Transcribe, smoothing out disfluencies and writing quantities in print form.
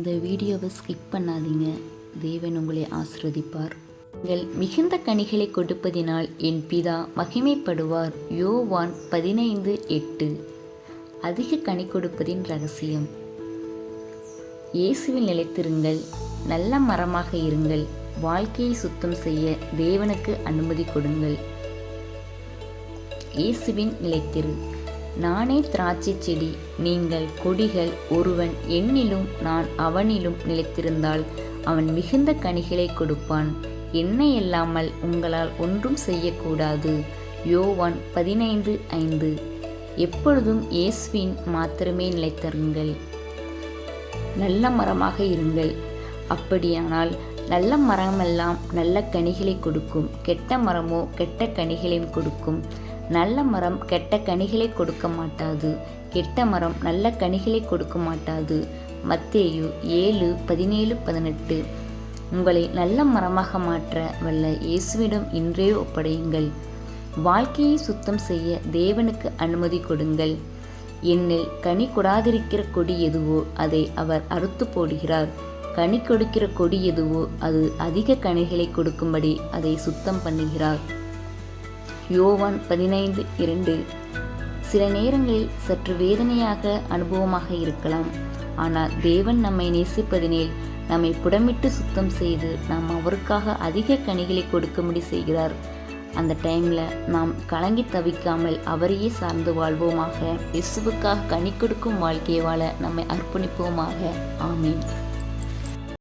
இந்த வீடியோவை ஸ்கிப் பண்ணாதீங்க. தேவன் உங்களை ஆசீர்வதிப்பார். நீங்கள் மிகுந்த கனிகளை கொடுப்பதினால் என் பிதா மகிமைப்படுவார். யோவான் 15:8. அதிக கனி கொடுப்பதின் ரகசியம். இயேசுவில் நிலைத்திருங்கள், நல்ல மரமாக இருங்கள், வாழ்க்கையை சுத்தம் செய்ய தேவனுக்கு அனுமதி கொடுங்கள். இயேசுவின் நிலைத்திரு. நானே திராட்சை செடி, நீங்கள் கொடிகள். ஒருவன் என்னிலும் நான் அவனிலும் நிலைத்திருந்தால் அவன் மிகுந்த கனிகளை கொடுப்பான். என்னை இல்லாமல் உங்களால் ஒன்றும் செய்யக்கூடாது. யோவான் 15:5. எப்பொழுதும் இயேசுவின் மாத்திரமே நிலைத்திருங்கள். நல்ல மரமாக இருங்கள். அப்படியானால் நல்ல மரமெல்லாம் நல்ல கனிகளை கொடுக்கும், கெட்ட மரமோ கெட்ட கனிகளையும் கொடுக்கும். நல்ல மரம் கெட்ட கனிகளை கொடுக்க மாட்டாது, கெட்ட மரம் நல்ல கனிகளை கொடுக்க மாட்டாது. மத்தேயு 7:17-18. உங்களை நல்ல மரமாக மாற்ற வல்ல இயேசுவிடம் இன்றே ஒப்படையுங்கள். வாழ்க்கையை சுத்தம் செய்ய தேவனுக்கு அனுமதி கொடுங்கள். என்னில் கனி கொடாதிருக்கிற கொடி எதுவோ அதை அவர் அறுத்து போடுகிறார். கனி கொடுக்கிற கொடி எதுவோ அது அதிக கனிகளை கொடுக்கும்படி அதை சுத்தம் பண்ணுகிறார். யோவான் 15:2. சில நேரங்களில் சற்று வேதனையாக அனுபவமாக இருக்கலாம். ஆனால் தேவன் நம்மை நேசிப்பதினில் நம்மை புடமிட்டு சுத்தம் செய்து நாம் அவருக்காக அதிக கனிகளை கொடுக்கும்படி செய்கிறார். அந்த டைமில் நாம் கலங்கி தவிக்காமல் அவரையே சார்ந்து வாழ்வோமாக. இயேசுவுக்காக கனி கொடுக்கும் வாழ்க்கையை வாழ நம்மை அர்ப்பணிப்போமாக. ஆமீன்.